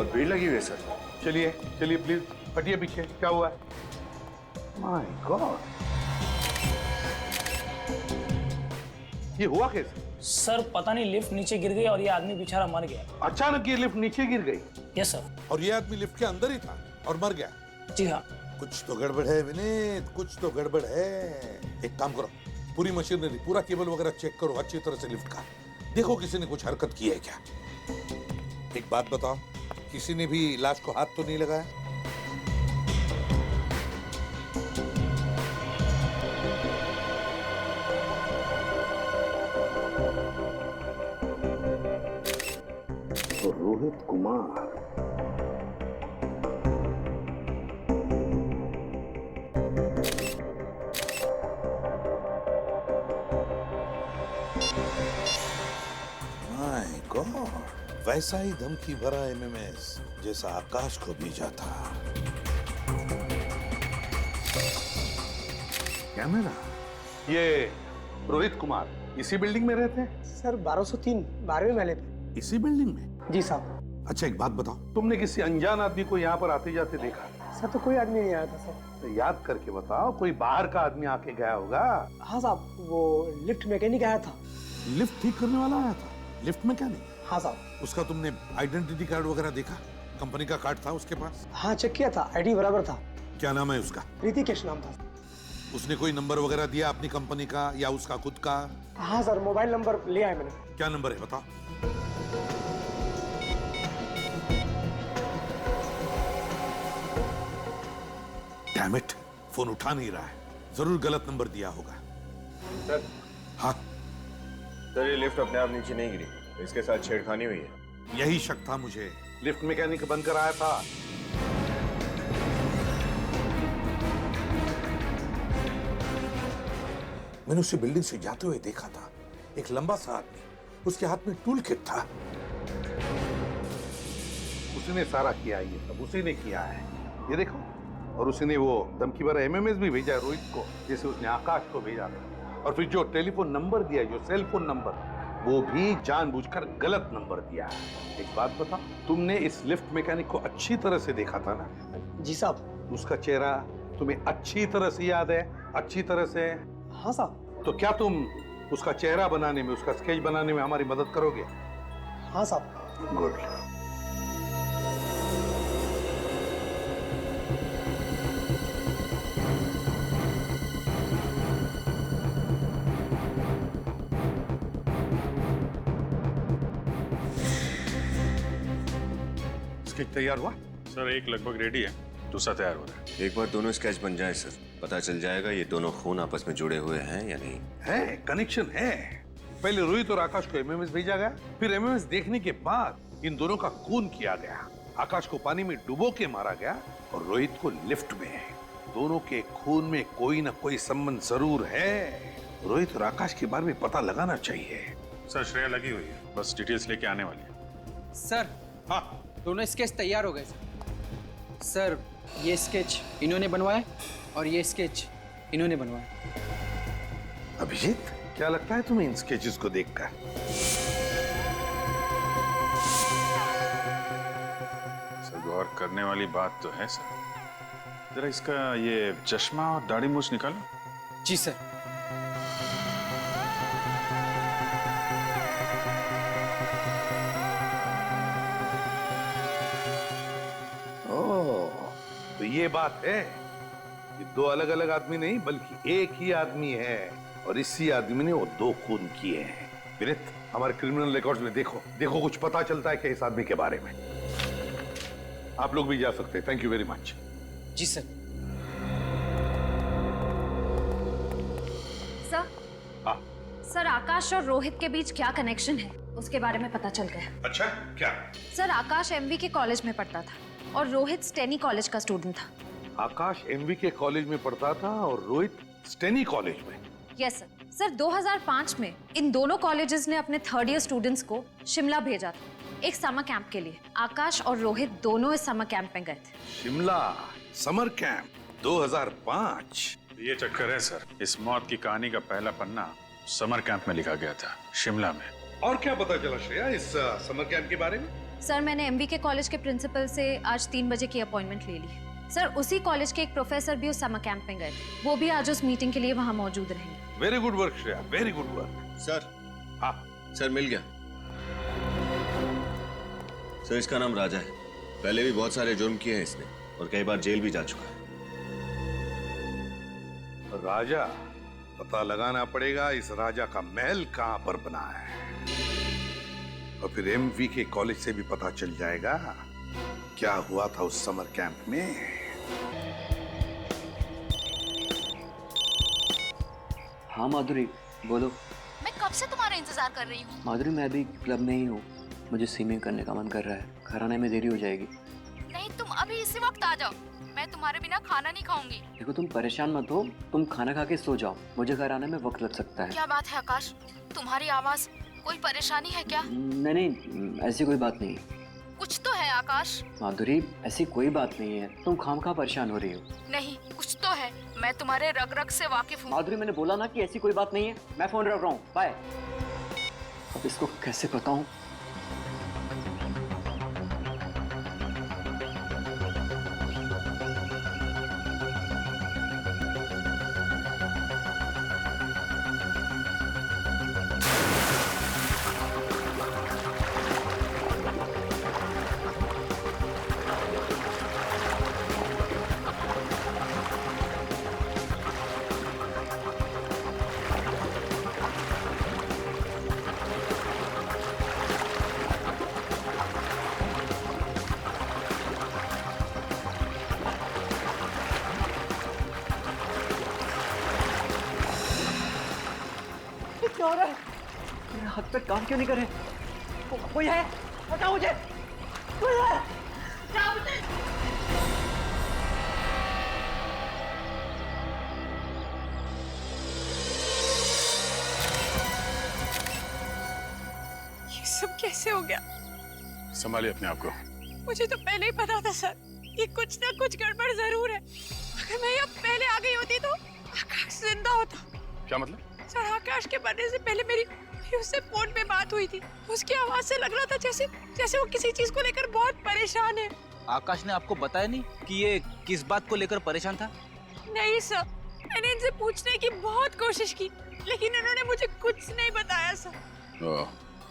बहुत भीड़ लगी हुई है सर। चलिए चलिए प्लीज हटिए पीछे, क्या हुआ है? माय गॉड, ये हुआ कैसे? सर पता नहीं लिफ्ट नीचे गिर गई और ये आदमी बेचारा मर गया। अचानक ये लिफ्ट नीचे गिर गई? Yes sir. और ये आदमी लिफ्ट के अंदर ही था और मर गया? जी हाँ। कुछ तो गड़बड़ है विनीत, कुछ तो गड़बड़ है। एक काम करो, पूरी मशीनरी, पूरा केबल वगैरह चेक करो अच्छी तरह से लिफ्ट का। देखो किसी ने कुछ हरकत की है क्या। एक बात बताओ, किसी ने भी लाश को हाथ तो नहीं लगाया? तो रोहित कुमार, माय गॉड, वैसा ही धमकी भरा एमएमएस जैसा आकाश को भेजा था। क्या मेरा ये रोहित कुमार इसी बिल्डिंग में रहते हैं? सर 1203 12वें महले पे। इसी बिल्डिंग में? जी साहब। अच्छा एक बात बताओ, तुमने किसी अनजान आदमी को यहाँ पर आते जाते देखा? सर तो कोई आदमी नहीं आया था सर। तो याद करके बताओ, कोई बाहर का आदमी आके गया होगा। हाँ साहब, वो लिफ्ट मैकेनिक आया था। लिफ्ट ठीक करने वाला आया था? लिफ्ट में क्या नहीं? हाँ साहब। उसका तुमने आइडेंटिटी कार्ड वगैरह देखा? कंपनी का कार्ड था उसके पास? हाँ चेक किया था, आईडी बराबर था। क्या नाम है उसका? ऋतिकेश नाम था। उसने कोई नंबर वगैरह दिया अपनी कंपनी का या उसका खुद का? हाँ सर, मोबाइल नंबर लिया है मैंने। क्या नंबर है बताओ। डैम इट, फोन उठा नहीं रहा है, जरूर गलत नंबर दिया होगा। सर, हाँ सर ये लिफ्ट अपने आप नीचे नहीं गिरी, इसके साथ छेड़खानी हुई है। यही शक था मुझे। लिफ्ट मैकेनिक बनकर आया था। मैंने उसे बिल्डिंग से जाते हुए देखा था, एक लंबा सा आदमी, उसके हाथ में टूल किट था। उसने सारा किया, ये सब उसी ने किया है, ये देखो। और उसने वो धमकी भरा एमएमएस भी भेजा है रोहित को, जैसे उसने आकाश को भेजा था। और फिर जो टेलीफोन नंबर दिया, जो सेल फोन नंबर, वो भी जानबूझकर गलत नंबर दिया है। एक बात बता, तुमने इस लिफ्ट मैकेनिक को अच्छी तरह से देखा था ना? जी साहब। उसका चेहरा तुम्हें अच्छी तरह से याद है? अच्छी तरह से? हाँ साहब। तो क्या तुम उसका चेहरा बनाने में, उसका स्केच बनाने में हमारी मदद करोगे? हाँ साहब। गुड। स्केच तैयार हुआ? सर एक लगभग रेडी है, दूसरा तैयार हो रहा है। एक बार दोनों स्केच बन जाए सर, पता चल जाएगा ये दोनों खून आपस में जुड़े हुए हैं या नहीं। है, कनेक्शन है। पहले रोहित और आकाश को एमएमएस भेजा गया, फिर एमएमएस देखने के बाद इन दोनों का खून किया गया। आकाश को पानी में डुबो के मारा गया और रोहित को लिफ्ट में। दोनों के खून में कोई ना कोई संबंध जरूर है। रोहित और आकाश के बारे में पता लगाना चाहिए। सर श्रेया लगी हुई है, बस डिटेल्स लेके आने वाली है। सर हाँ, दोनों स्केच तैयार हो गए सर। सर ये स्केच इन्होंने बनवाया और ये स्केच इन्होंने बनवाया। अभिजीत, क्या लगता है तुम्हें इन स्केचेस को देखकर? सर गौर करने वाली बात तो है सर। जरा इसका ये चश्मा और दाढ़ी मूछ निकालो। जी सर। तो ये बात है, ये दो अलग अलग आदमी नहीं बल्कि एक ही आदमी है, और इसी आदमी ने वो दो खून किए हैं। विनीत, हमारे क्रिमिनल रिकॉर्ड्स में देखो, देखो कुछ पता चलता है क्या इस आदमी के बारे में। आप लोग भी जा सकते हैं। Thank you very much. जी सर। सर, हाँ सर आकाश और रोहित के बीच क्या कनेक्शन है उसके बारे में पता चल गया। अच्छा, क्या? सर आकाश एमवी के कॉलेज में पढ़ता था और रोहित स्टेनी कॉलेज का स्टूडेंट था। आकाश एमवी के कॉलेज में पढ़ता था और रोहित स्टेनी कॉलेज में? Yes sir. सर 2005 में इन दोनों कॉलेजेस ने अपने थर्ड ईयर स्टूडेंट्स को शिमला भेजा था एक समर कैंप के लिए। आकाश और रोहित दोनों इस समर कैंप में गए थे। Shimla summer camp 2005? ये चक्कर है सर, इस मौत की कहानी का पहला पन्ना समर कैंप में लिखा गया था, शिमला में। और क्या पता चला श्रेया इस समर कैंप के बारे में? सर मैंने MBK कॉलेज के प्रिंसिपल से आज 3 बजे की अपॉइंटमेंट ले ली है। सर उसी कॉलेज के एक प्रोफेसर भी उस समर कैंप में गए थे, वो भी आज उस मीटिंग के लिए वहाँ मौजूद रहेंगे। Very good work Shreya, very good work. Sir. हाँ सर मिल गया। सर इसका नाम राजा है, पहले भी बहुत सारे जुर्म किए हैं इसने और कई बार जेल भी जा चुका है। राजा, पता लगाना पड़ेगा इस राजा का महल कहां पर बना है, और फिर MVK कॉलेज से भी पता चल जाएगा क्या हुआ था उस समर कैंप में। हाँ माधुरी बोलो। मैं कब से तुम्हारा इंतजार कर रही हूँ। माधुरी मैं अभी क्लब में ही हूँ, मुझे स्विमिंग करने का मन कर रहा है, घर आने में देरी हो जाएगी। नहीं तुम अभी इसी वक्त आ जाओ, मैं तुम्हारे बिना खाना नहीं खाऊंगी। देखो तुम परेशान मत हो, तुम खाना खा के सो जाओ, मुझे घर आने में वक्त लग सकता है। क्या बात है आकाश, तुम्हारी आवाज, कोई परेशानी है क्या? नहीं ऐसी कोई बात नहीं। कुछ तो है आकाश। माधुरी ऐसी कोई बात नहीं है, तुम खामखा परेशान हो रही हो। नहीं कुछ तो है, मैं तुम्हारे रग रग से वाकिफ हूँ। माधुरी मैंने बोला ना कि ऐसी कोई बात नहीं है, मैं फोन रख रहा हूँ, बाय। अब इसको कैसे बताऊं? क्या हो रहा है? मेरे हाथ पे काम क्यों नहीं कर रहे? कोई है? बताओ मुझे। कोई है? क्या मुझे? ये सब कैसे हो गया? संभालिए अपने आप को। मुझे तो पहले ही पता था सर, ये कुछ ना कुछ गड़बड़ जरूर है। अगर मैं यहाँ पहले आ गई होती तो आकाश जिंदा होता। क्या मतलब? सर आकाश के मरने से पहले मेरी उससे फोन पे बात हुई थी। उसकी आवाज से लग रहा था जैसे वो किसी चीज को लेकर बहुत परेशान है। आकाश ने आपको बताया नहीं कि ये किस बात को लेकर परेशान था? नहीं सर, मैंने इनसे पूछने की बहुत कोशिश की, लेकिन इन्होंने मुझे कुछ नहीं बताया सर।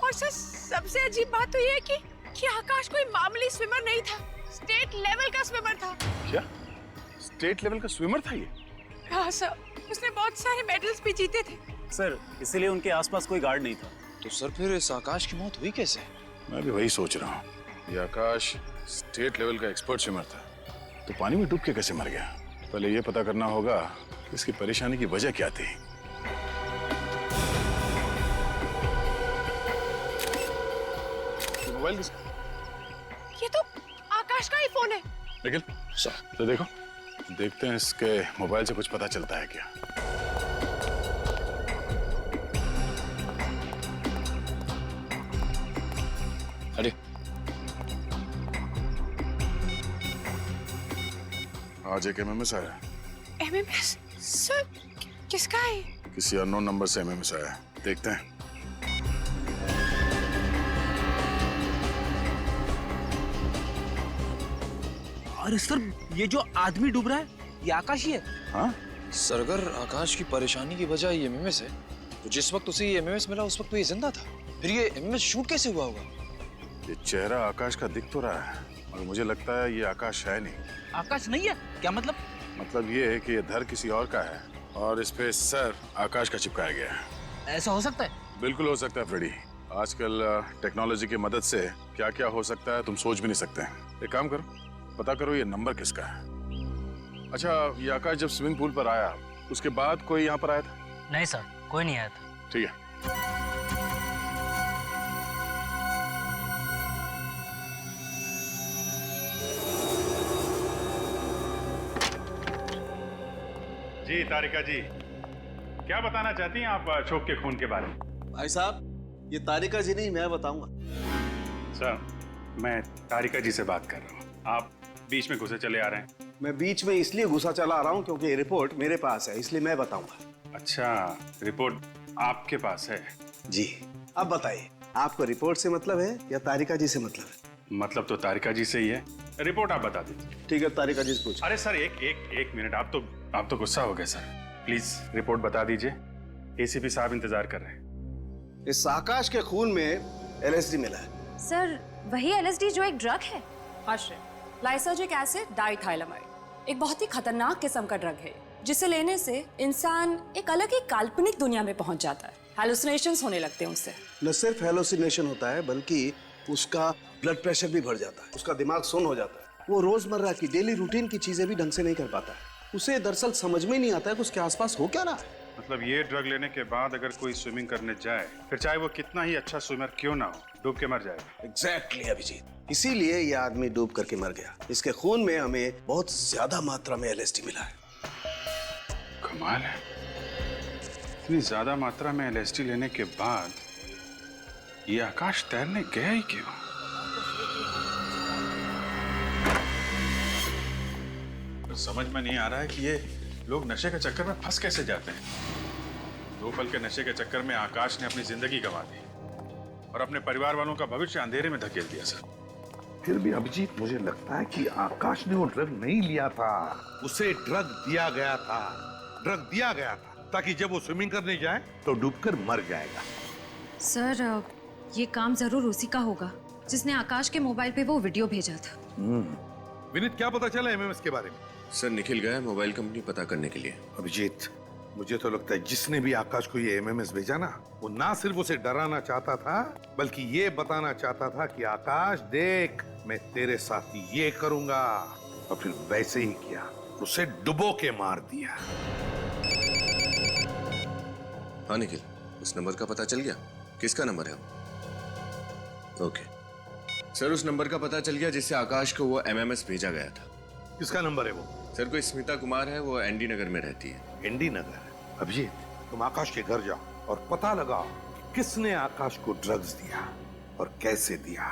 और सर सबसे अजीब बात तो ये है कि आकाश कोई मामूली स्विमर नहीं था, स्टेट लेवल का स्विमर था। क्या? स्टेट लेवल का स्विमर था ये? हाँ सर, उसने बहुत सारे मेडल्स भी जीते थे। सर इसीलिए उनके आसपास कोई गार्ड नहीं था। तो सर फिर इस आकाश की मौत हुई कैसे? मैं भी वही सोच रहा हूँ। ये आकाश स्टेट लेवल का एक्सपर्ट स्विमर था, तो पानी में डूब के कैसे मर गया? पहले ये पता करना होगा कि इसकी परेशानी की वजह क्या थी। मोबाइल किसका? ये तो आकाश का ही फोन है। निखिल सर, तो देखते हैं इसके मोबाइल से कुछ पता चलता है क्या। अरे आज एक MMS आया। MMS? सर किसका है? किसी अननोन नंबर से MMS आया है, देखते हैं। अरे सर ये जो आदमी डूब रहा है ये आकाश ही है। हाँ सर अगर आकाश की परेशानी की वजह ये MMS है, तो जिस वक्त उसे ये MMS मिला उस वक्त तो ये जिंदा था, फिर ये MMS शूट कैसे हुआ होगा? ये चेहरा आकाश का दिख तो रहा है, और मुझे लगता है ये आकाश है नहीं। आकाश नहीं है? क्या मतलब? मतलब ये है कि ये धर किसी और का है और इस पे सर आकाश का चिपकाया गया है। ऐसा हो सकता है? बिल्कुल हो सकता है फ्रेडी। आजकल टेक्नोलॉजी की मदद से क्या क्या हो सकता है तुम सोच भी नहीं सकते। एक काम करो, पता करो ये नंबर किसका है। अच्छा, ये आकाश जब स्विमिंग पूल पर आया उसके बाद कोई यहाँ पर आया था? नहीं सर, कोई नहीं आया था। ठीक है। जी तारिका जी, क्या बताना चाहती हैं आप अशोक के खून के बारे में? भाई साहब, ये तारिका जी नहीं, मैं बताऊंगा। सर, मैं तारिका जी से बात कर रहा हूँ, आप बीच में घुसे चले आ रहे हैं। मैं बीच में इसलिए घुसा चला आ रहा हूँ क्योंकि रिपोर्ट मेरे पास है, इसलिए मैं बताऊंगा। अच्छा, रिपोर्ट आपके पास है? जी। अब बताइए, आपको रिपोर्ट से मतलब है या तारिका जी से मतलब है? मतलब तो तारिका जी से ही है। रिपोर्ट आप बता दीजिए। ठीक है, तारिका जी से पूछ। अरे सर एक मिनट, आप तो गुस्सा हो गए सर। प्लीज रिपोर्ट बता दीजिए, एसीपी साहब इंतजार कर रहे हैं। इस आकाश के खून में एलएसडी मिला है। सर वही एलएसडी जो एक ड्रग है। आश्रय लाइसर्जिक एसिड डाइथाइलामाइड एक बहुत ही खतरनाक किस्म का ड्रग है जिसे लेने से इंसान एक अलग ही काल्पनिक दुनिया में पहुंच जाता है। हैलुसिनेशंस होने लगते हैं उससे। न सिर्फ हेलोसिनेशन होता है बल्कि उसका ब्लड प्रेशर भी बढ़ जाता है, उसका दिमाग सुन्न हो जाता है, वो रोजमर्रा की डेली रूटीन की चीजें भी ढंग से नहीं कर पाता है। उसे दरअसल समझ में नहीं आता है कि उसके आसपास हो क्या रहा है। मतलब ये ड्रग लेने के बाद अगर कोई स्विमिंग करने जाए, फिर चाहे वो कितना ही अच्छा स्विमर क्यों ना हो, डूब के मर जाएगा। एग्जैक्टली अभिजीत, इसीलिए ये आदमी डूब करके मर गया। इसके खून में हमें बहुत ज्यादा मात्रा में एलएसडी मिला है। कमाल है, इतनी ज्यादा मात्रा में एलएसडी लेने के बाद ये आकाश तैरने गया ही क्यों? समझ में नहीं आ रहा है कि ये लोग नशे के चक्कर में फंस कैसे जाते हैं। 2 पल के नशे के चक्कर में आकाश ने अपनी जिंदगी गंवा दी और अपने परिवार वालों का भविष्य अंधेरे में धकेल दिया। सर फिर भी अभिजीत, मुझे लगता है कि आकाश ने वो ड्रग नहीं लिया था, उसे ड्रग दिया गया था। ड्रग दिया गया था ताकि जब वो स्विमिंग करने जाए तो डूबकर मर जाएगा। सर ये काम जरूर उसी का होगा जिसने आकाश के मोबाइल पे वो वीडियो भेजा था। विनीत, क्या पता चला एमएमएस के बारे में? सर निखिल गया मोबाइल कंपनी पता करने के लिए। अभिजीत, मुझे तो लगता है जिसने भी आकाश को ये एमएमएस भेजा ना, वो ना सिर्फ उसे डराना चाहता था बल्कि ये बताना चाहता था कि आकाश देख, मैं तेरे साथ ये करूंगा। और फिर वैसे ही किया, उसे डुबो के मार दिया। हाँ निखिल, उस नंबर का पता चल गया? किसका नंबर है वो? ओके सर, उस नंबर का पता चल गया जिससे आकाश को वो एमएमएस भेजा गया था। किसका नंबर है वो? सर कोई स्मिता कुमार है, वो एनडी नगर में रहती है। एनडी नगर? अभिजीत, तुम आकाश के घर जाओ और पता लगाओ कि किसने आकाश को ड्रग्स दिया और कैसे दिया।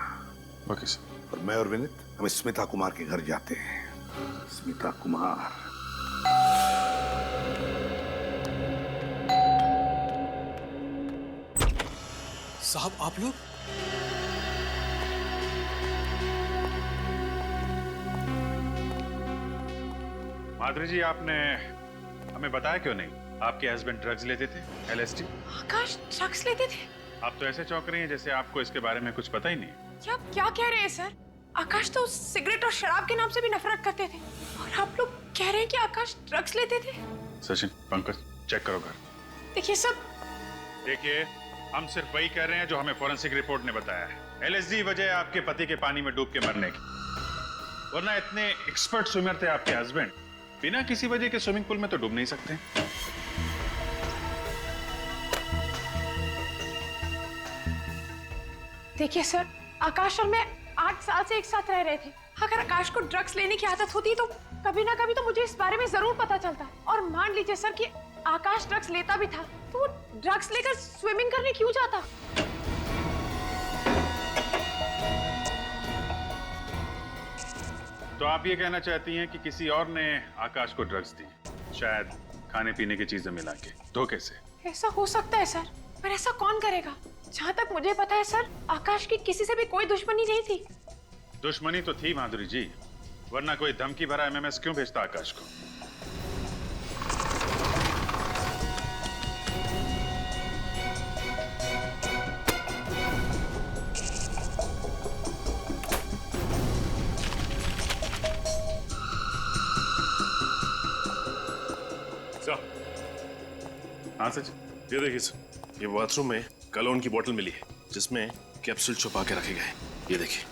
Okay sir. और मैं और विनीत हम स्मिता कुमार के घर जाते हैं। स्मिता कुमार। साहब आप लोग? माधुरी जी, आपने हमें बताया क्यों नहीं? आपके हस्बैंड ड्रग्स लेते थे, एलएसडी। आकाश ड्रग्स लेते थे? आप तो ऐसे चौंक रही हैं जैसे आपको इसके बारे में कुछ पता ही नहीं। क्या कह रहे हैं सर? आकाश तो सिगरेट और शराब के नाम से भी नफरत करते थे और आप लोग कह रहे हैं कि आकाश ड्रग्स लेते थे? सचिन, पंकज, चेक करो घर। देखिए सर, देखिए, हम सिर्फ वही कह रहे हैं जो हमें फोरेंसिक रिपोर्ट ने बताया है। एलएसडी वजह है आपके पति के पानी में डूब के मरने की, वरना इतने एक्सपर्ट स्विमर थे आपके हस्बैंड, बिना किसी वजह के स्विमिंग पूल में तो डूब नहीं सकते। देखिए सर, आकाश और मैं 8 साल से एक साथ रह रहे थे। अगर आकाश को ड्रग्स लेने की आदत होती तो कभी ना कभी तो मुझे इस बारे में जरूर पता चलता। और मान लीजिए सर कि आकाश ड्रग्स लेता भी था, तो वो ड्रग्स लेकर स्विमिंग करने क्यों जाता? तो आप ये कहना चाहती हैं कि किसी और ने आकाश को ड्रग्स दी, शायद खाने पीने की चीजें मिला के, धोखे से? ऐसा हो सकता है सर, पर ऐसा कौन करेगा? जहाँ तक मुझे पता है सर, आकाश की किसी से भी कोई दुश्मनी नहीं थी। दुश्मनी तो थी माधुरी जी, वरना कोई धमकी भरा एमएमएस क्यों भेजता आकाश को? हाँ सच, ये देखिए सर, ये बाथरूम में कलोन की बोतल मिली है जिसमें कैप्सूल छुपा के रखे गए। ये देखिए,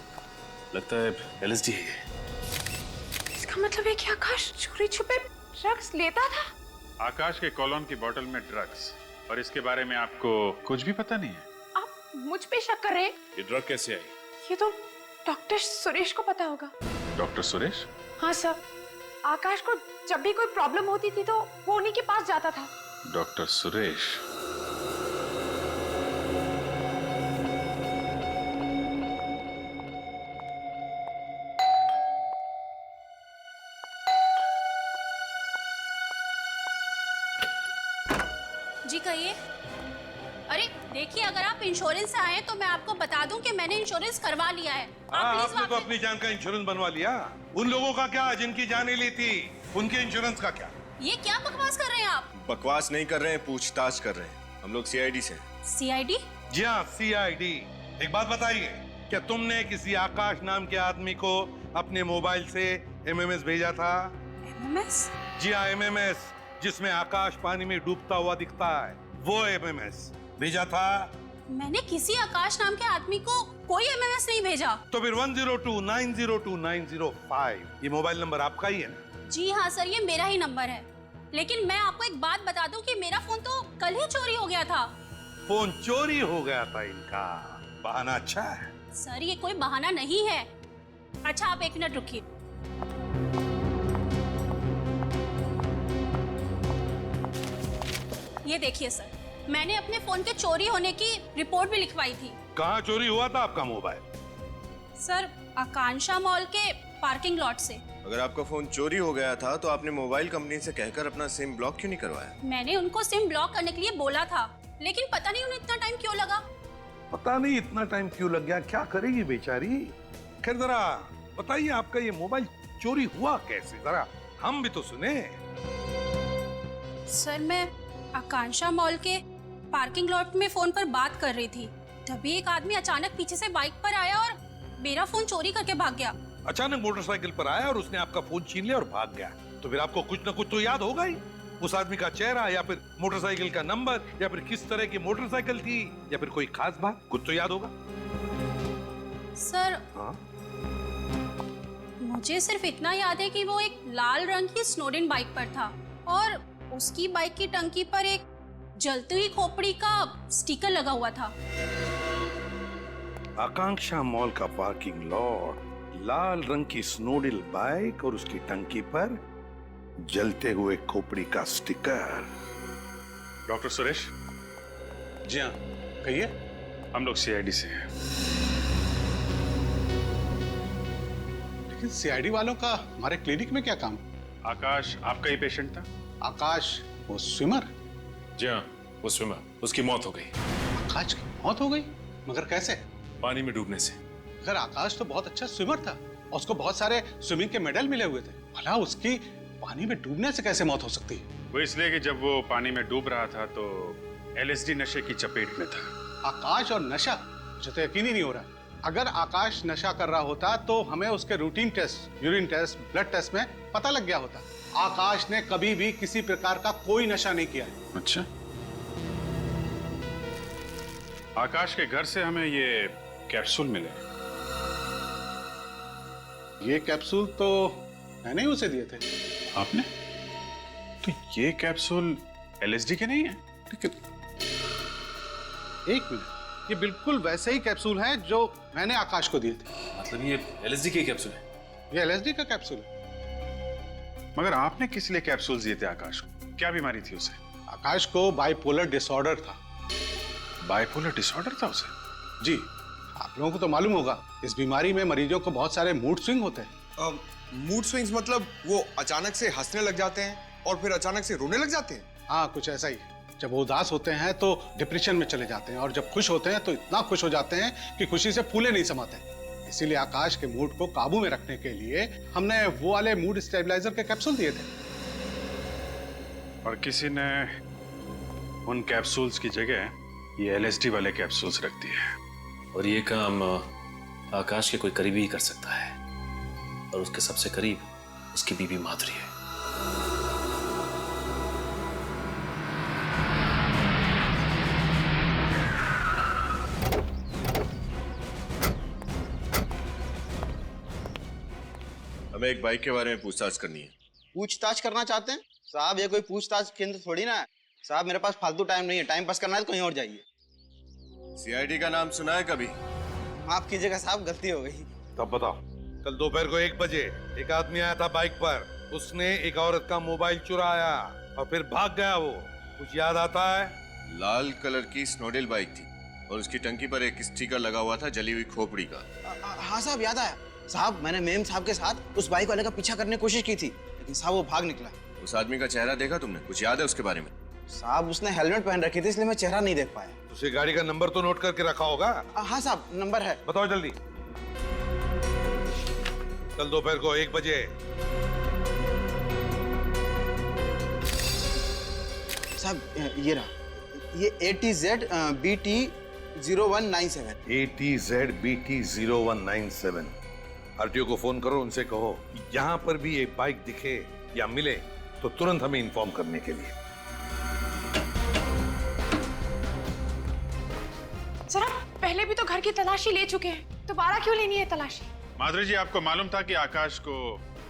लगता है एलएसडी है ये। इसका मतलब है कि आकाश चोरी छुपे ड्रग्स लेता था? आकाश के कॉलोन की बोतल में ड्रग्स, और इसके बारे में आपको कुछ भी पता नहीं है? आप मुझ पे शक कर रहे हैं? ये ड्रग कैसे आई? ये तो डॉक्टर सुरेश को पता होगा। डॉक्टर सुरेश? हाँ सर, आकाश को जब भी कोई प्रॉब्लम होती थी तो वो उन्हीं के पास जाता था। डॉक्टर सुरेश? जी कहिए। अरे देखिए, अगर आप इंश्योरेंस से आए तो मैं आपको बता दूं कि मैंने इंश्योरेंस करवा लिया है। आप प्लीज आपने तो अपनी जान का इंश्योरेंस बनवा लिया। उन लोगों का क्या जिनकी जाने ली थी, उनके इंश्योरेंस का क्या? ये क्या बकवास कर रहे हैं आप? बकवास नहीं कर रहे हैं, पूछताछ कर रहे हैं। हम लोग सीआईडी से हैं। सीआईडी? जी हाँ, सीआईडी। एक बात बताइए, क्या तुमने किसी आकाश नाम के आदमी को अपने मोबाइल से एमएमएस भेजा था? एमएमएस? जी हाँ, एमएमएस, जिसमें आकाश पानी में डूबता हुआ दिखता है, वो एमएमएस भेजा था? मैंने किसी आकाश नाम के आदमी को कोई एमएमएस नहीं भेजा। तो फिर 1029029005 ये मोबाइल नंबर आपका ही है ना? जी हाँ सर, ये मेरा ही नंबर है। लेकिन मैं आपको एक बात बता दूं कि मेरा फोन तो कल ही चोरी हो गया था। फोन चोरी हो गया था इनका, बहाना अच्छा है। सर ये कोई बहाना नहीं है। अच्छा आप 1 मिनट रुकिए। ये देखिए सर, मैंने अपने फोन के चोरी होने की रिपोर्ट भी लिखवाई थी। कहाँ चोरी हुआ था आपका मोबाइल? सर आकांक्षा मॉल के पार्किंग लॉट से। अगर आपका फोन चोरी हो गया था तो आपने मोबाइल कंपनी से कहकर अपना सिम ब्लॉक क्यों नहीं करवाया? मैंने उनको सिम ब्लॉक करने के लिए बोला था, लेकिन पता नहीं उन्हें इतना टाइम क्यों लगा। पता नहीं इतना टाइम क्यों लग गया, क्या करेगी बेचारी। खैर जरा बताइए, आपका ये मोबाइल चोरी हुआ कैसे, जरा हम भी तो सुने। सर मैं आकांक्षा मॉल के पार्किंग लॉट में फोन पर बात कर रही थी, तभी एक आदमी अचानक पीछे से बाइक पर आया और मेरा फोन चोरी करके भाग गया। अचानक मोटरसाइकिल पर आया और उसने आपका फोन छीन लिया और भाग गया। तो फिर आपको कुछ न कुछ तो याद होगा ही, उस आदमी का चेहरा या फिर मोटरसाइकिल का नंबर या फिर किस तरह की मोटरसाइकिल थी या फिर कोई खास बात, कुछ तो याद होगा। सर हाँ? मुझे सिर्फ इतना याद है कि वो एक लाल रंग की स्नोडेन बाइक पर था और उसकी बाइक की टंकी पर एक जलती हुई खोपड़ी का स्टिकर लगा हुआ था। आकांक्षा मॉल का पार्किंग लॉट, लाल रंग की स्नोडिल बाइक और उसकी टंकी पर जलते हुए खोपड़ी का स्टिकर। डॉक्टर सुरेश? जी हाँ, कहिए। हम लोग सीआईडी से हैं। लेकिन सीआईडी वालों का हमारे क्लिनिक में क्या काम? आकाश आपका ही पेशेंट था? आकाश वो स्विमर? जी हाँ, वो स्विमर, उसकी मौत हो गई। आकाश की मौत हो गई? मगर कैसे? पानी में डूबने से। अगर आकाश तो बहुत अच्छा स्विमर था और उसको बहुत सारे स्विमिंग के मेडल मिले हुए थे, भला उसकी पानी में डूबने से कैसे मौत हो सकती है? वो इसलिए कि जब वो पानी में डूब रहा था तो एलएसडी नशे की चपेट में था। आकाश और नशा? मुझे तो यकीन ही नहीं हो रहा। अगर आकाश नशा कर रहा होता तो हमें उसके routine test, urine test, blood test में पता लग गया होता। आकाश ने कभी भी किसी प्रकार का कोई नशा नहीं किया है। अच्छा, आकाश के घर से हमें ये कैप्सूल मिले। ये कैप्सूल तो मैंने ही उसे दिए थे। आपने? तो ये कैप्सूल एलएसडी के नहीं है? लेकिन एक मिनट, ये बिल्कुल वैसे ही कैप्सूल हैं जो मैंने आकाश को दिए थे। मतलब ये एलएसडी के कैप्सूल है? ये एलएसडी का कैप्सूल है। मगर आपने किस लिए कैप्सूल दिए थे आकाश को? क्या बीमारी थी उसे? आकाश को बाइपोलर डिसऑर्डर था। बाइपोलर डिसऑर्डर था उसे? जी, आप लोगों को तो मालूम होगा, इस बीमारी में मरीजों को बहुत सारे मूड स्विंग होते हैं। मूड स्विंग्स मतलब वो अचानक से हंसने लग जाते हैं और फिर अचानक से रोने लग जाते हैं? हाँ, कुछ ऐसा ही। जब वो उदास होते हैं तो डिप्रेशन में चले जाते हैं और जब खुश होते हैं तो इतना खुश हो जाते हैं कि खुशी से फूले नहीं समाते। इसीलिए आकाश के मूड को काबू में रखने के लिए हमने वो वाले मूड स्टेबलाइजर के कैप्सूल दिए थे। और किसी ने उन कैप्सूल्स की जगह ये एलएसडी वाले कैप्सूल्स रख दिए। और ये काम आकाश के कोई करीबी ही कर सकता है, और उसके सबसे करीब उसकी बीवी माधुरी है। हमें एक बाइक के बारे में पूछताछ करनी है। पूछताछ करना चाहते हैं साहब? ये कोई पूछताछ केंद्र थोड़ी ना है साहब। मेरे पास फालतू टाइम नहीं है, टाइम पास करना है तो कहीं और जाइए। सीआईडी का नाम सुना है कभी? माफ कीजिएगा साहब, गलती हो गई। तब बताओ, कल दोपहर को 1 बजे एक आदमी आया था बाइक पर, उसने एक औरत का मोबाइल चुराया और फिर भाग गया। वो कुछ याद आता है? लाल कलर की स्नोडेल बाइक थी और उसकी टंकी पर एक स्टिकर लगा हुआ था जली हुई खोपड़ी का। हाँ साहब, याद आया साहब। मैंने मेम साहब के साथ उस बाइक वाले का पीछा करने की कोशिश की थी, लेकिन साहब वो भाग निकला। उस आदमी का चेहरा देखा तुमने? कुछ याद है उसके बारे में? साहब उसने हेलमेट पहन रखी थी इसलिए मैं चेहरा नहीं देख पाया। उसे गाड़ी का नंबर तो नोट करके रखा होगा। हाँ साहब नंबर है। बताओ जल्दी। कल दोपहर को 1 बजे। साहब ये रहा, ये ATZ BT 0197। ATZ BT 0197। RTO को फोन करो, उनसे कहो यहाँ पर भी एक बाइक दिखे या मिले तो तुरंत हमें इन्फॉर्म करने के लिए। सर आप पहले भी तो घर की तलाशी ले चुके हैं, दोबारा क्यों लेनी है तलाशी? माधुरी जी, आपको मालूम था कि आकाश को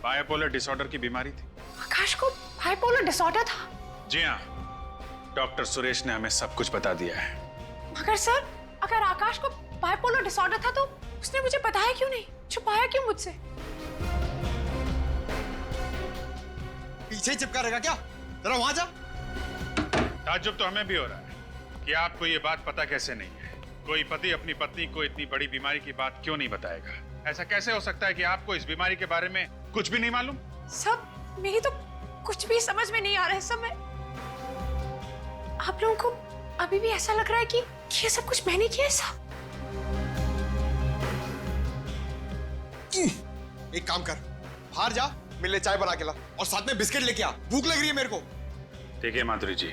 बाइपोलर डिसऑर्डर की बीमारी थी? आकाश को बाइपोलर डिसऑर्डर था? जी हाँ, डॉक्टर सुरेश ने हमें सब कुछ बता दिया है। मगर सर, अगर आकाश को बाइपोलर डिसऑर्डर था तो उसने मुझे बताया क्यों नहीं, छुपाया क्यों मुझसे? पीछे ही चिपका रहेगा क्या? जरा वहां जा। ताज्जुब तो हमें भी हो रहा है कि आपको ये बात पता कैसे नहीं है। कोई पति अपनी पत्नी को इतनी बड़ी बीमारी की बात क्यों नहीं बताएगा? ऐसा कैसे हो सकता है कि आपको इस बीमारी के बारे में कुछ भी नहीं मालूम? सब मेरी तो कुछ भी समझ में नहीं आ रहा है। सब आप लोगों को अभी भी ऐसा लग रहा है कि ये सब कुछ मैंने किया है? सब एक काम कर, बाहर जा, मिले चाय बना के ला और साथ में बिस्किट लेके आ, भूख लग रही है मेरे को। देखिए माधुरी जी,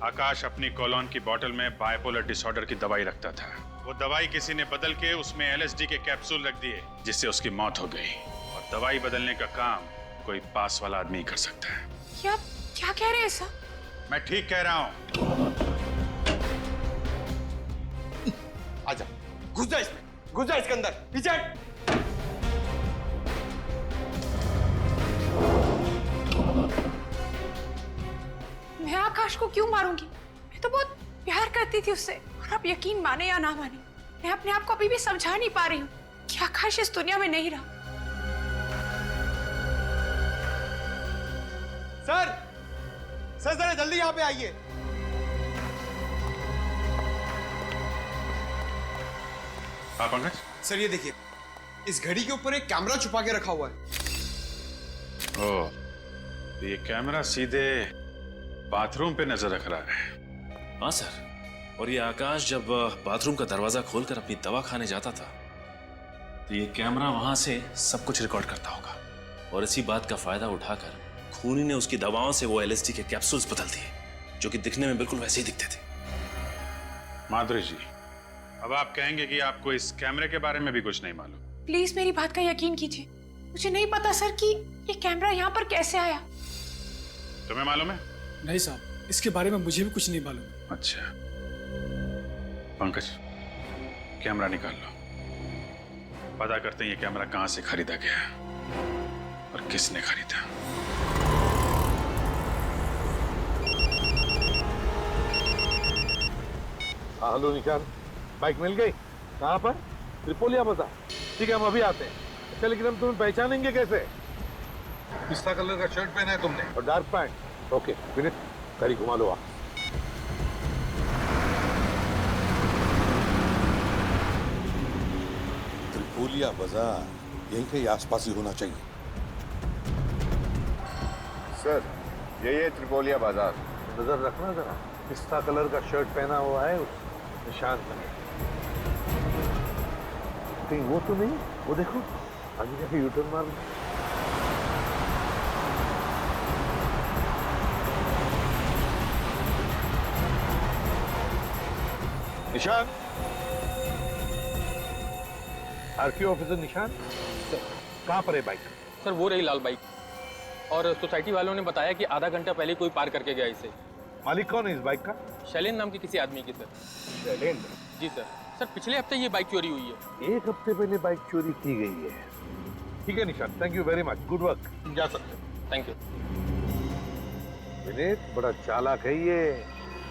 आकाश अपनी कॉलोन की बोतल में बाइपोलर डिसऑर्डर की दवाई रखता था। वो दवाई किसी ने बदल के उसमें LSD के कैप्सूल रख दिए, जिससे उसकी मौत हो गई। और दवाई बदलने का काम कोई पास वाला आदमी कर सकता है। क्या कह रहे हैं सर? मैं ठीक कह रहा हूँ। आजा, घुस जा इसमें, घुस जा इसके अंदर, पीछे हट। मैं आकाश को क्यों मारूंगी? मैं तो बहुत प्यार करती थी उससे। और आप यकीन माने या ना माने, मैं अपने आप को अभी भी समझा नहीं पा रही हूँ कि आकाश इस दुनिया में नहीं रहा। सर, सर जरा जल्दी यहाँ पे आइए। हाँ पंकज। सर ये देखिए, इस घड़ी के ऊपर एक कैमरा छुपा के रखा हुआ है। ओह, तो ये कैमरा सीधे बाथरूम पे नजर रख रहा है। हाँ सर, और ये आकाश जब बाथरूम का दरवाजा खोलकर अपनी दवा खाने जाता था तो ये कैमरा वहां से सब कुछ रिकॉर्ड करता होगा। और इसी बात का फायदा उठाकर खूनी ने उसकी दवाओं से वो LSD के कैप्सूल्स बदल दिए, जो कि दिखने में बिल्कुल वैसे ही दिखते थे। माधुरी जी, अब आप कहेंगे कि आपको इस कैमरे के बारे में भी कुछ नहीं मालूम? प्लीज मेरी बात का यकीन कीजिए, मुझे नहीं पता सर कि ये कैमरा यहाँ पर कैसे आया। तुम्हें मालूम है? नहीं साहब, इसके बारे में मुझे भी कुछ नहीं मालूम। अच्छा पंकज, कैमरा निकाल लो, पता करते हैं ये कैमरा कहां से खरीदा गया और किसने खरीदा। हेलो निशान, बाइक मिल गई? कहाँ पर? त्रिपोलिया बाजार। ठीक है, हम अभी आते हैं। अच्छा, लेकिन हम तुम्हें पहचानेंगे कैसे? पिस्ता कलर का शर्ट पहना है तुमने और डार्क पैंट। ओके विनीत, गाड़ी घुमा लो आप। त्रिपोलिया बाजार यहीं कहीं आसपास ही होना चाहिए। सर, यही है त्रिपोलिया बाजार। नजर रखना जरा, पिस्ता कलर का शर्ट पहना हुआ है उस निशान पर। कहीं वो तो नहीं? वो देखो, आगे जाके यूटर्न मार लो। निशान, आरटीओ ऑफिसर निशान, कहाँ पर है बाइक? सर वो रही लाल बाइक, और सोसाइटी वालों ने बताया कि आधा घंटा पहले कोई पार करके गया इसे। मालिक कौन है इस बाइक का? शैलेंद्र नाम के किसी आदमी की सर। शैलेंद्र? जी सर। सर पिछले हफ्ते ये बाइक चोरी हुई है। 1 हफ्ते पहले बाइक चोरी की गई है। ठीक है निशान, thank you very much, good work, जा सकते हैं। Thank you. विनीत बड़ा चालाक है ये।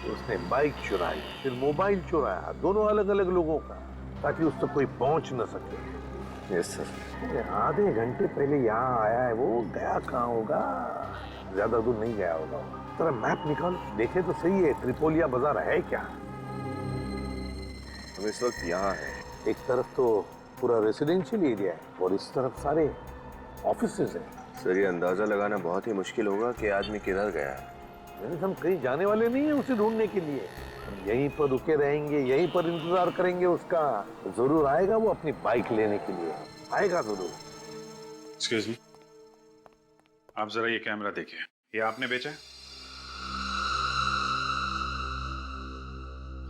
उसने बाइक चुराई, फिर मोबाइल चुराया, दोनों अलग अलग लोगों का, ताकि उस तक कोई पहुंच न सके। Yes sir. आधे घंटे पहले यहाँ आया है वो, गया कहाँ होगा? ज्यादा दूर नहीं गया होगा। तेरा मैप निकाल, देखे तो सही है त्रिपोलिया बाजार है क्या? हम इस वक्त यहाँ हैं। एक तरफ तो पूरा रेसिडेंशियल एरिया है और इस तरफ सारे ऑफिसेज हैं। सर, ये अंदाजा लगाना बहुत ही मुश्किल होगा कि आदमी किधर गया है। हम कहीं जाने वाले नहीं है उसे ढूंढने के लिए। हम यहीं पर रुके रहेंगे, यहीं पर इंतजार करेंगे उसका। जरूर आएगा वो अपनी बाइक लेने के लिए, आएगा जरूर। एक्सक्यूज मी, आप जरा ये कैमरा देखिए, ये आपने बेचा है?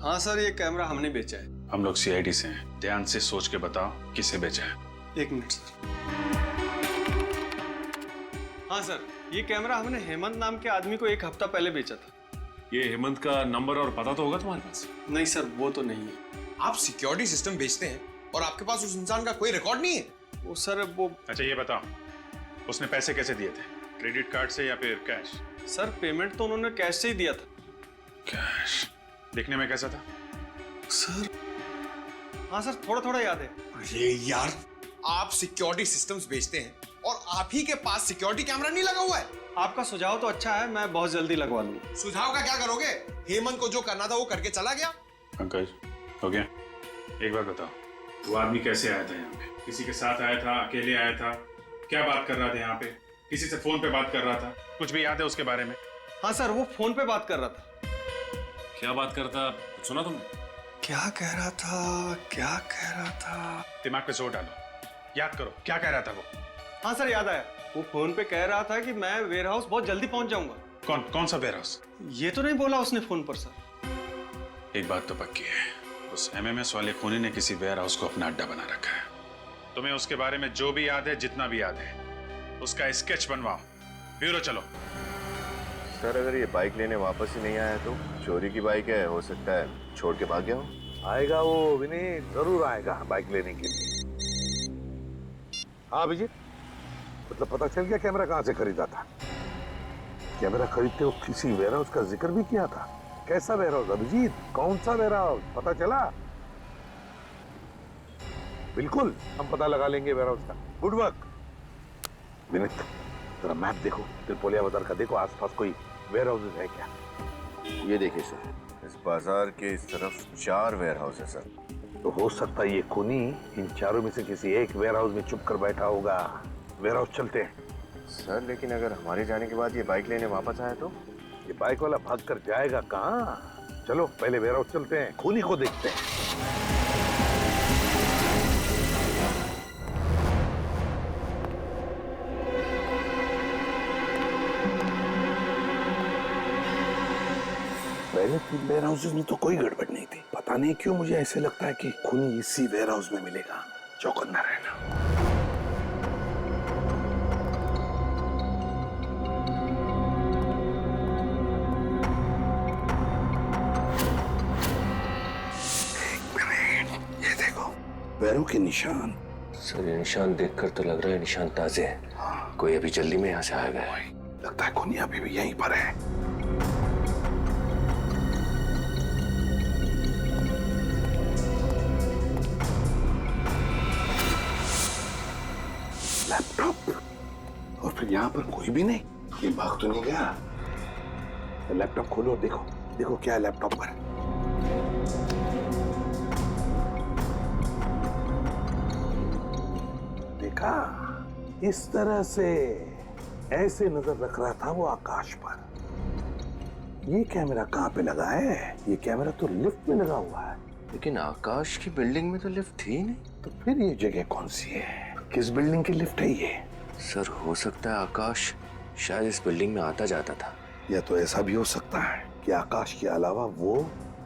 हाँ सर, ये कैमरा हमने बेचा है। हम लोग सीआईडी से हैं, ध्यान से सोच के बताओ किसे बेचा है। 1 मिनट सर। हाँ सर, ये कैमरा हमने हेमंत नाम के आदमी को 1 हफ्ता पहले बेचा था। ये हेमंत का नंबर और पता तो होगा तुम्हारे पास? नहीं सर, वो तो नहीं है। आप सिक्योरिटी सिस्टम बेचते हैं और आपके पास उस इंसान का कोई रिकॉर्ड नहीं है? वो सर वो। अच्छा ये बताओ, उसने पैसे कैसे दिए थे? क्रेडिट कार्ड से या फिर कैश? सर पेमेंट तो उन्होंने कैश से ही दिया था। कैश? दिखने में कैसा था? सर हाँ सर, थोड़ा थोड़ा याद है। अरे यार, आप सिक्योरिटी सिस्टम्स बेचते हैं और आप ही के पास सिक्योरिटी कैमरा नहीं लगा हुआ है। आपका सुझाव तो अच्छा है, मैं बहुत जल्दी लगवा लूंगा। सुझाव का क्या करोगे? हेमंत को जो करना था वो करके चला गया। पंकज, हो गया? एक बार बताओ, वो आदमी कैसे आया था यहाँ पे? किसी के साथ आया था, अकेले आया था, क्या बात कर रहा था यहाँ पे? किसी से फोन पे बात कर रहा था? कुछ भी याद है उसके बारे में? हाँ सर, वो फोन पे बात कर रहा था। क्या बात करता, सुना तुमने? क्या कह रहा था? दिमाग पे जोर डालो, याद करो, क्या कह रहा था वो? हाँ सर, याद आया। वो फोन पे कह रहा था कि मैं वेयर हाउस बहुत जल्दी पहुंच जाऊंगा। कौन सा वेयर हाउस? ये तो नहीं बोला उसने फोन पर सर। एक बात तो पक्की है, उस एमएमएस वाले खूनी ने किसी वेयर हाउस को अपना अड्डा बना रखा है। तुम्हें उसके बारे में जो भी याद है, जितना भी याद है, उसका स्केच बनवाओ। ब्यूरो चलो। सर अगर ये बाइक लेने वापस ही नहीं आया तो? चोरी की बाइक है, हो सकता है छोड़ के भाग गया हो। आएगा वो विनीत, जरूर आएगा बाइक लेने के लिए। हाँ अभिजीत, मतलब पता चल गया कैमरा कहाँ से खरीदा था? कैमरा खरीदते वक्त किसी वेयर हाउस का जिक्र भी किया था। कैसा वेयर हाउस अभिजीत? कौन सा वेयर हाउस पता चला? बिल्कुल, हम पता लगा लेंगे वेयर हाउस का। Good work Vineet. जरा मैप देखो, त्रिपोलिया बाजार का देखो, आसपास कोई वेयर हाउस है क्या? ये देखिए सर, इस बाजार के इस तरफ 4 वेयर हाउस है सर। तो हो सकता है ये खूनी इन चारों में से किसी एक वेयर हाउस में छुप कर बैठा होगा। वेयर हाउस चलते हैं सर। लेकिन अगर हमारे जाने के बाद ये बाइक लेने वापस आया तो? ये बाइक वाला भाग कर जाएगा कहाँ? चलो पहले वेयर हाउस चलते हैं, खूनी को देखते हैं। पहले 3 वेयर हाउसेस में तो कोई गड़बड़ नहीं थी। पता नहीं क्यों मुझे ऐसे लगता है कि खूनी इसी वेयर हाउस में मिलेगा। चौकन्ना रहना। ये देखो पैरों के निशान। सर ये निशान देखकर तो लग रहा है निशान ताजे हैं। हाँ। कोई अभी जल्दी में यहाँ से आ गया है। लगता है खूनी अभी भी यहीं पर है। लैपटॉप, और फिर यहाँ पर कोई भी नहीं। ये भाग तो नहीं गया। लैपटॉप खोलो और देखो, देखो क्या है लैपटॉप पर। देखा, इस तरह से ऐसे नजर रख रहा था वो आकाश पर। ये कैमरा कहाँ पे लगा है? ये कैमरा तो लिफ्ट में लगा हुआ है। लेकिन आकाश की बिल्डिंग में तो लिफ्ट थी नहीं। तो फिर ये जगह कौन सी है? किस बिल्डिंग की लिफ्ट है ये? सर हो सकता है आकाश शायद इस बिल्डिंग में आता जाता था। या तो ऐसा भी हो सकता है कि आकाश के अलावा वो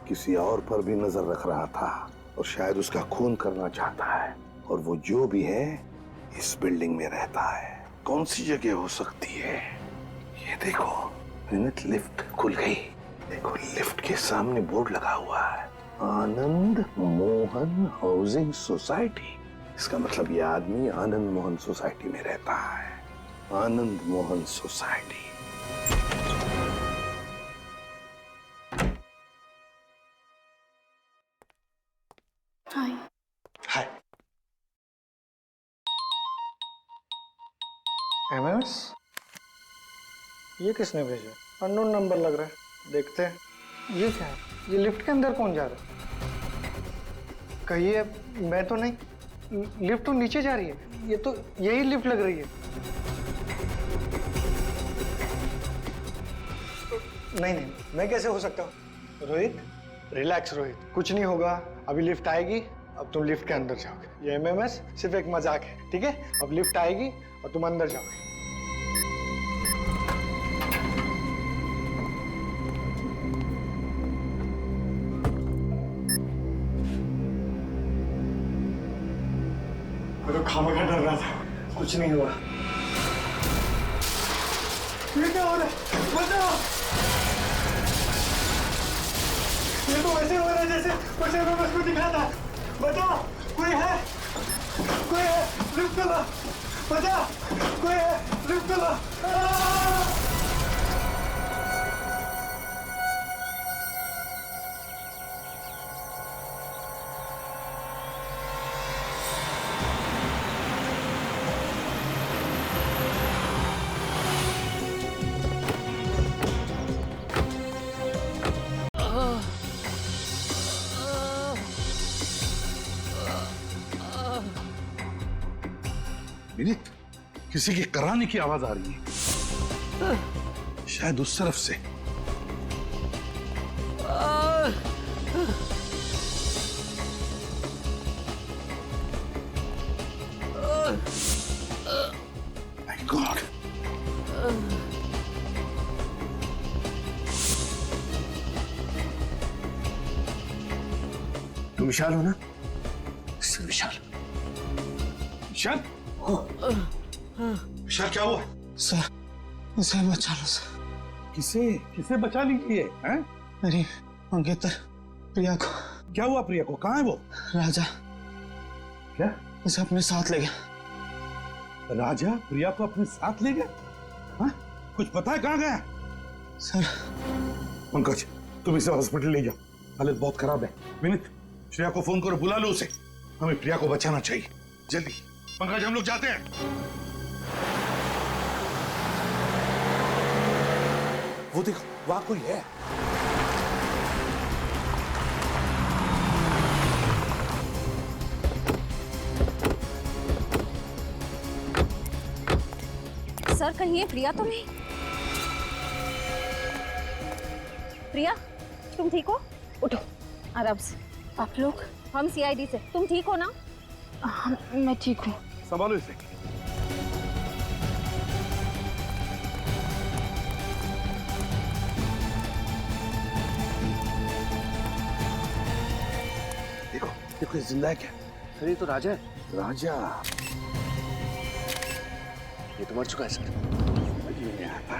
किसी और पर भी नजर रख रहा था और शायद उसका खून करना चाहता है। और वो जो भी है इस बिल्डिंग में रहता है। कौन सी जगह हो सकती है? ये देखो विनीत, लिफ्ट खुल गई। देखो लिफ्ट के सामने बोर्ड लगा हुआ है, आनंद मोहन हाउसिंग सोसाइटी। इसका मतलब ये आदमी आनंद मोहन सोसाइटी में रहता है। आनंद मोहन सोसाइटी। हाय। हाय। एमएमएस? ये किसने भेजा? अननोन नंबर लग रहा है, देखते हैं। ये क्या है? ये लिफ्ट के अंदर कौन जा रहा है? कहिए मैं तो नहीं। लिफ्ट तो नीचे जा रही है। ये तो यही लिफ्ट लग रही है। नहीं नहीं, मैं कैसे हो सकता हूँ? रोहित, रिलैक्स रोहित, कुछ नहीं होगा। अभी लिफ्ट आएगी, अब तुम लिफ्ट के अंदर जाओगे। ये एमएमएस सिर्फ एक मजाक है, ठीक है? अब लिफ्ट आएगी और तुम अंदर जाओगे। मैं तो खामखा डर रहा था, कुछ नहीं हुआ। ये क्या हो रहा है? बचाओ! ये तो वैसे हो रहा है जैसे कुछ एमएमएस को दिखा था। बचाओ! कोई है? कोई है? लिफ्ट चला! बचाओ! कोई है? लिफ्ट चला! विनीत, किसी की कराने की आवाज आ रही है, शायद उस तरफ से। My God. तुम विशाल हो ना? सर विशाल। विशाल? विशाल क्या हुआ? सर, उसे बचा लो सर। किसे? किसे बचा लीजिए? हैं? मेरी मंगेतर प्रिया को। क्या हुआ प्रिया को? कहाँ है वो? राजा। क्या? उसे अपने साथ ले गया। राजा प्रिया को अपने साथ ले गया? हाँ? कुछ पता है कहाँ गया? सर। पंकज, तुम इसे हॉस्पिटल ले जाओ, हालत बहुत खराब है। विनीत, श्रेया को फोन करो, बुला लो उसे। हमें प्रिया को बचाना चाहिए, जल्दी। पंकज, हम लोग जाते हैं। वो देखो, वहां कोई है। सर, कहीं ये प्रिया तो नहीं? प्रिया, तुम ठीक हो? उठो आराम से। आप लोग? हम सीआईडी से। तुम ठीक हो ना? मैं ठीक हूँ। संभालो इसे। देखो देखो, ये जिंदा है क्या? सर ये तो राजा है। राजा? ये तो मर चुका है सर। समझ में नहीं आता।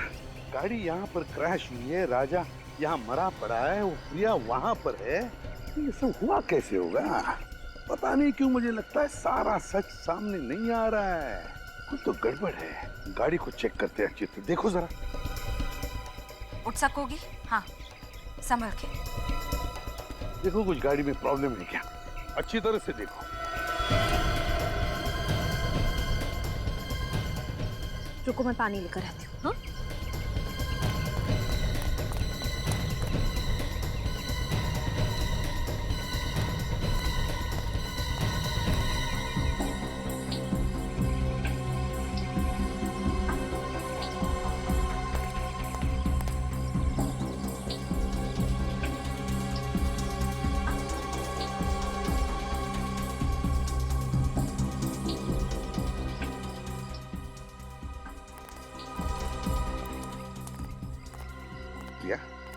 गाड़ी यहाँ पर क्रैश हुई है, राजा यहाँ मरा पड़ा है, वो प्रिया वहां पर है। ये सब हुआ कैसे होगा? पता नहीं क्यों मुझे लगता है सारा सच सामने नहीं आ रहा है। कुछ तो गड़बड़ है। गाड़ी को चेक करते हैं अच्छी तरह। देखो जरा। उठ सकोगी? हाँ, संभल के। देखो कुछ गाड़ी में प्रॉब्लम है क्या? अच्छी तरह से देखो। रुको, मैं पानी लेकर आती हूँ। हाँ?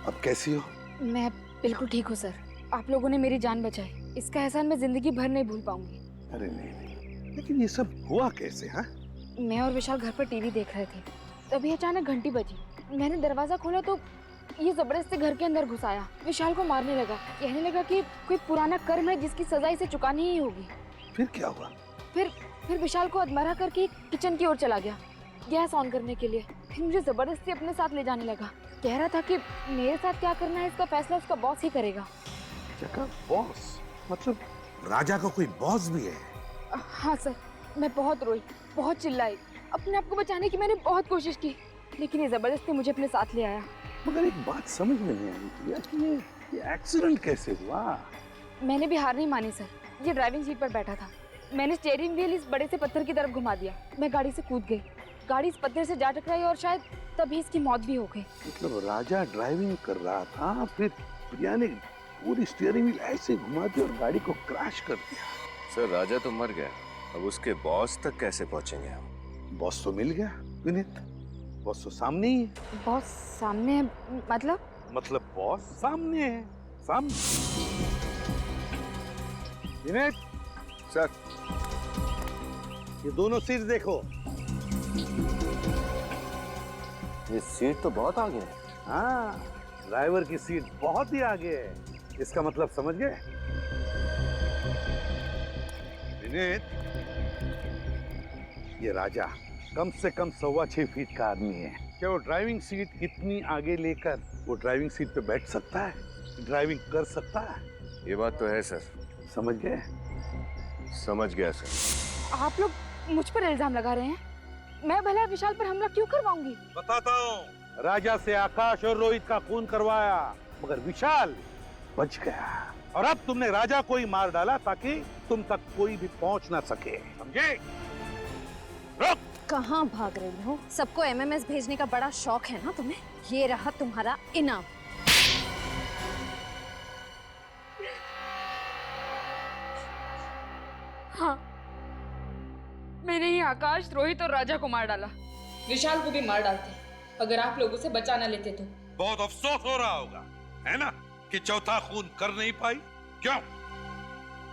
अब कैसी हो? मैं बिल्कुल ठीक हूँ सर। आप लोगों ने मेरी जान बचाई, इसका एहसान मैं जिंदगी भर नहीं भूल पाऊंगी। अरे नहीं, लेकिन ये सब हुआ कैसे? हाँ, मैं और विशाल घर पर टीवी देख रहे थे, तभी अचानक घंटी बजी। मैंने दरवाजा खोला तो ये जबरदस्ती घर के अंदर घुस आया। विशाल को मारने लगा, कहने लगा कि कोई पुराना कर्म है जिसकी सजा इसे चुकानी ही होगी। फिर क्या हुआ? फिर विशाल को अधमरा करके किचन की ओर चला गया गैस ऑन करने के लिए। फिर मुझे जबरदस्ती अपने साथ ले जाने लगा। कह रहा था कि मेरे साथ क्या करना है इसका फैसला उसका बॉस ही करेगा। बॉस? मतलब राजा का कोई बॉस भी है? हाँ सर, मैं बहुत रोई, बहुत चिल्लाई। अपने आप को बचाने की मैंने बहुत कोशिश की, लेकिन ये जबरदस्ती मुझे अपने साथ ले आया। मगर एक बात समझ में नहीं आई कि ये एक्सीडेंट कैसे हुआ? मैंने भी हार नहीं मानी सर। ये ड्राइविंग सीट पर बैठा था, मैंने स्टीयरिंग व्हील इस बड़े से पत्थर की तरफ घुमा दिया। मैं गाड़ी से कूद गई। गाड़ी इस पत्थर से जा टकराई और शायद तभी इसकी मौत भी हो गई। मतलब राजा ड्राइविंग कर रहा था, फिर प्रिया ने पूरी स्टीयरिंग व्हील ऐसे घुमा दी और गाड़ी को क्रैश कर दिया। सर राजा तो मर गया, अब उसके बॉस तक कैसे पहुंचेंगे हम? बॉस तो मिल गया विनीत, बॉस तो सामने ही है। बॉस सामने है मतलब बॉस सामने है, सामने। विनीत सर, ये दोनों सीट देखो। ये सीट तो बहुत आगे है। हाँ, ड्राइवर की सीट बहुत ही आगे है, इसका मतलब समझ गए? विनीत, ये राजा कम से कम 6.25 फीट का आदमी है। क्या वो ड्राइविंग सीट इतनी आगे लेकर वो ड्राइविंग सीट पे बैठ सकता है, ड्राइविंग कर सकता है? ये बात तो है सर। समझ गए? समझ गया सर। आप लोग मुझ पर इल्जाम लगा रहे हैं, मैं भला विशाल पर हमला क्यों करवाऊंगी? बताता हूँ। राजा से आकाश और रोहित का खून करवाया, मगर विशाल बच गया, और अब तुमने राजा को ही मार डाला ताकि तुम तक कोई भी पहुंच ना सके, समझे? कहाँ भाग रही हो? सबको एमएमएस भेजने का बड़ा शौक है ना तुम्हें? ये रहा तुम्हारा इनाम। हाँ, मैंने ही आकाश, रोहित और राजा को मार डाला। विशाल को भी मार डालते अगर आप लोग उसे बचा ना लेते तो। बहुत अफसोस हो रहा होगा, है ना, कि चौथा खून कर नहीं पाई। क्यों?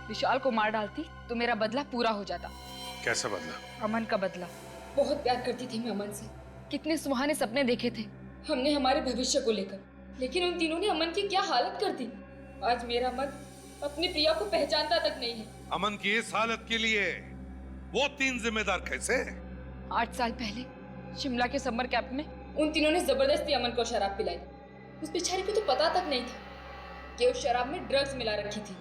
विशाल को मार डालती तो मेरा बदला पूरा हो जाता। कैसा बदला? अमन का बदला। बहुत प्यार करती थी मैं अमन से, कितने सुहाने सपने देखे थे हमने हमारे भविष्य को लेकर, लेकिन उन तीनों ने अमन की क्या हालत कर दी। आज मेरा मन अपनी प्रिया को पहचानता तक नहीं है। अमन की इस हालत के लिए वो तीन जिम्मेदार कैसे? 8 साल पहले शिमला के समर कैंप में उन तीनों ने जबरदस्ती अमन को शराब पिलाई। उस बेचारे को तो पता तक नहीं था कि उस शराब में ड्रग्स मिला रखी थी।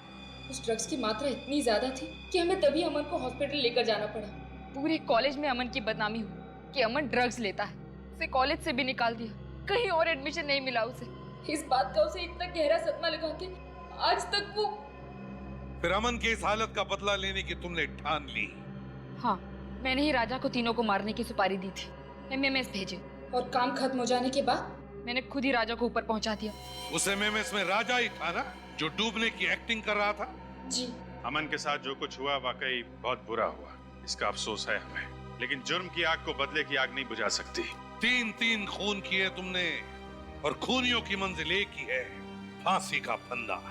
उस ड्रग्स की मात्रा इतनी ज्यादा थी कि हमें तभी अमन को हॉस्पिटल लेकर जाना पड़ा। पूरे कॉलेज में अमन की बदनामी हुई कि अमन ड्रग्स लेता है। उसे कॉलेज से भी निकाल दिया, कहीं और एडमिशन नहीं मिला उसे। इस बात का उसे इतना गहरा सदमा लगा कि आज तक वो। फिर अमन की इस हालत का बदला लेने की तुमने ठान ली? हाँ, मैंने ही राजा को तीनों को मारने की सुपारी दी थी। एमएमएस भेजे और काम खत्म हो जाने के बाद मैंने खुद ही राजा को ऊपर पहुंचा दिया। उस एमएमएस में राजा ही था ना, जो डूबने की एक्टिंग कर रहा था? जी। अमन के साथ जो कुछ हुआ वाकई बहुत बुरा हुआ, इसका अफसोस है हमें, लेकिन जुर्म की आग को बदले की आग नहीं बुझा सकती। 3 खून किए तुमने, और खूनियों की मंजिल एक ही है, फांसी का फंदा।